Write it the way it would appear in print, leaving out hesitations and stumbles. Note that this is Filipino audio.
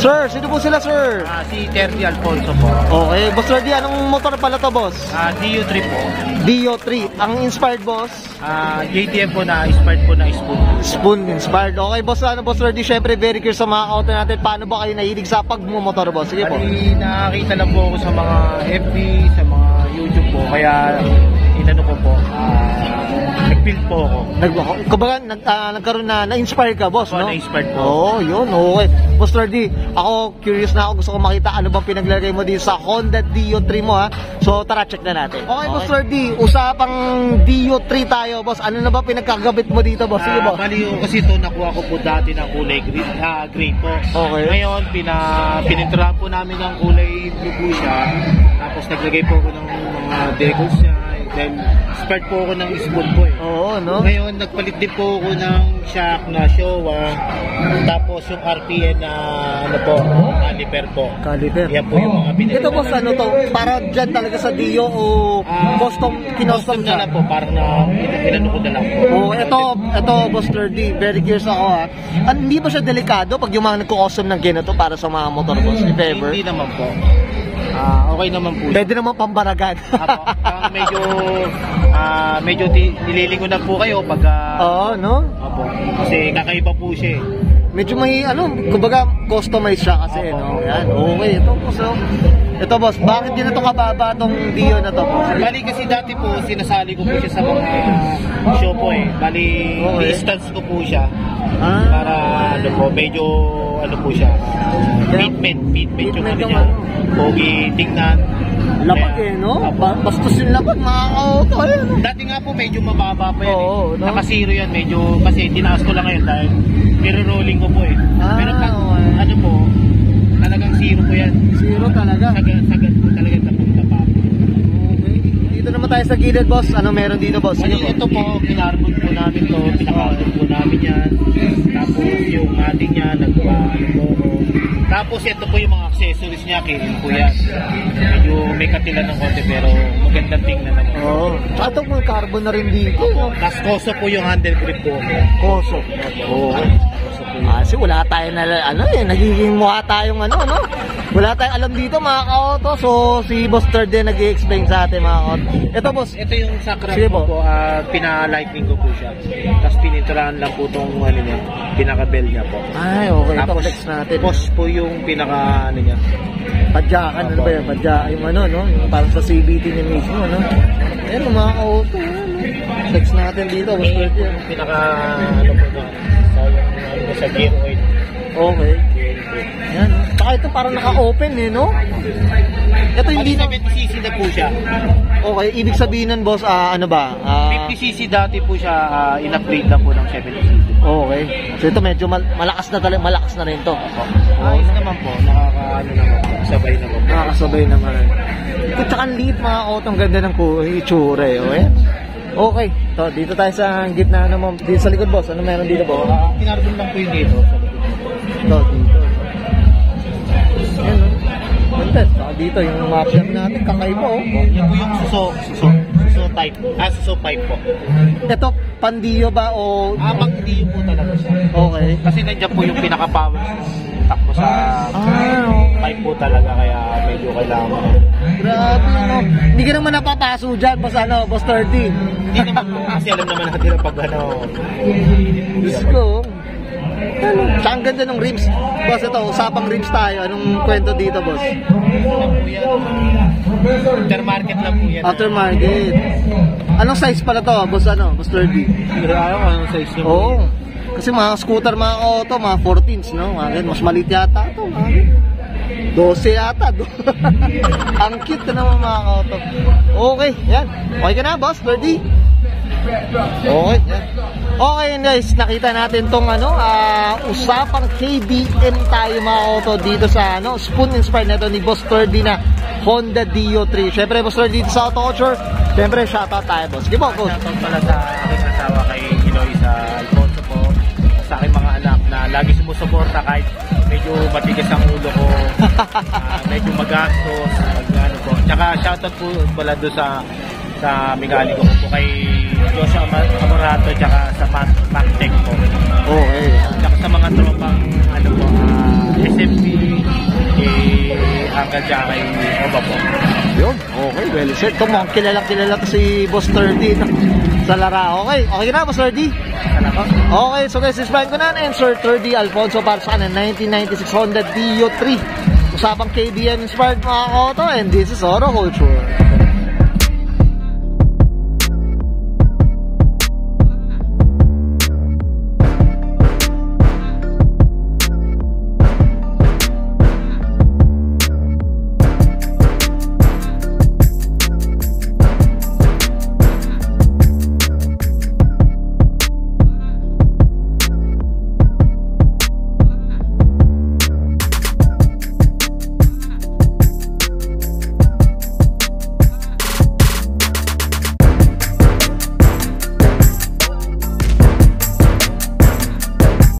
Sir, sino po sila, sir? Si Terry Alfonso po. Okay, Boss Lordy, anong motor pala to, boss? DU3 po. DU3. Ang inspired, boss? JTM po na inspired po na Spoon. Spoon inspired. Okay, boss, Boss Lordy, syempre very curious sa mga auto natin. Paano ba kayo nahilig sa pagmumotor, boss? Sige po. Nakakita lang po ako sa mga FB, sa mga YouTube po. Kaya, inano ko po, nag-build po ako. Kumbaga, nagkaroon na-inspire ka, boss, no? Na-inspired po. Oo, yun, okay. Boss Lordy, ako, curious na ako. Gusto ko makita ano bang pinaglagay mo dito sa Honda DU3 mo, ha? So, tara, check na natin. Okay, Boss Lordy, usapang DU3 tayo, boss. Ano na ba pinagkagabit mo dito, boss? Sige, boss. Bali ko kasi ito, nakuha ko po dati ng kulay green po. Okay. Ngayon, pininturahan po namin ng kulay blue po siya. Tapos, naglagay po ako ng mga decals niya. Then, start po ako ng Spoon po eh. Oo, no? Ngayon, nagpalit din po ako ng shock na Showa. Tapos, yung RPN na, ano po, caliper po. Caliper. Yan po yung mga binili. Ito, boss, ano to? Para dyan talaga sa Dio o custom, kinostom na lang po, parang pinano ko na lang po. Oo, ito, Boss Lordy, very curious ako, ha? Hindi ba siya delikado pag yung mga nagko-custom ng ganito para sa mga motor, boss, if ever? Hindi naman po. Okay naman po. Pwede naman pambaragan. medyo nililingunan po kayo pag oo, no? Opo. Kasi kakaiba po siya eh. Medyo may kumbaga customized siya kasi, no? Yan. Okay, ito po, so. Ito, boss, bakit din ito kababa tong Dio na to, boss? Bali kasi dati po sinasali ko po siya sa mga show po eh. Bali distance ko po siya. Para medyo po siya. Fitment yung ano niya. Pogi tingnan. Lapag no? Bastos yung lapag, mga auto. Dati nga po medyo mababa pa yan no? Naka-zero yan medyo, kasi tinaas ko lang ngayon dahil nire-rolling ko po eh. Pero pag po, talagang zero po yan. Zero talaga? Sagad po talaga tapong-tapa. Okay. Dito naman tayo sa gilid, boss. Ano meron dito, boss? Ito po, kinarbon po namin to, pinakarbon po namin yan. Tapos yung ating yan, tapos ito po yung mga accessories niya, kilin po yan. Medyo may katilan ng konti pero magandang tingnan naman. Oo. Ito mga carbon na rin dito. Tapos koso po yung handle grip po. Koso? Oo. Kasi wala tayo na, nagiging mukha tayong no? Wala tayong alam dito, mga ka-auto. So, si Boss Third din nag-i-explain sa atin, mga ka-auto. Ito, boss. Ito yung sakra po, pina-lightning ko po siya. Tapos pininturahan lang po itong, pinaka-bell niya po. Ay, okay. Tapos, ito flex natin. Post po yung pinaka, niya. Padyakan, ano ba yan? Padyakan, yung no? Yung parang sa CBT niya mismo, no? Ayan, mga ka-auto, flex natin dito, Boss Third yan. Pinaka, sa gear oil. Okay. Yan. Saka ito parang naka-open no? Ito hindi 70cc na po siya. Okay, ibig sabihin nun, boss, ano ba? 50cc dati po siya, in-upgrade lang po ng 70cc. Okay. So ito medyo malakas na talaga, malakas na rin to. Ayos naman po, sabay naman po. Nakakasabay naman. Ito tsaka ang liit, mga auto, ang ganda ng itsura okay? Okay, so dito tayo sa gitna naman, dito sa likod, boss. Ano meron dito, boss? Kinarbon lang po yung dito sa likod. Ito, dito. Yan, no? Ganda. Saka dito, yung muffler natin, kakaiba, Yan po yung suso type. Suso pipe po. Ito, pandiyo ba o... Pandiyo po talaga siya. Okay. Kasi nandiyan po yung pinaka-power takbo sa pipe po talaga, kaya medyo kailangan mo. Grabe, Hindi ka naman napapaso dyan, boss 30. Hindi naman po, kasi alam naman natin na pag Diyos ko. Saan ganda ng rims? Boss, ito, usapang rims tayo. Anong kwento dito, boss? Aftermarket lang po yan. Aftermarket. Anong size pala to, boss 30? Anong size nyo? Oo. Kasi mga scooter, mga auto, mga 14s, no? Mas maliit yata ito, 12 yata. Ang cute na naman, mga auto. Okay, yan. Okay ka na, boss 30? Okay, yan. Okay, guys, nakita natin tong usapang KBM tayo, mga auto, dito sa Spoon inspired na ito ni Boss 30 na Honda Dio3. Syempre, Boss 30 dito sa Auto Culture. Syempre, shoutout tayo, boss. Give mo, boss. Shoutout pala sa aking asawa kay Eloisa Alfonso po, sa aking mga anak na lagi sumusuporta kahit medyo matigas ang ulo ko, medyo magastos, po. Tsaka shoutout po pala doon sa Migali ko po kay Joshua Amorato, tsaka sa MacTech po. Okay. Tsaka sa mga tropang SMB, hanggang dyan kay Oba po. Yun, okay, well said. Ito mo, kilala to si Boss 30 no? Sa Lara. Okay, okay na Boss 30? Salamat. Okay, so guys, isbahin ko na and Sir 30 Alfonso para sa kanan 1996 Honda Dio 3. Usapang KBM inspired mga auto and this is Auto Culture.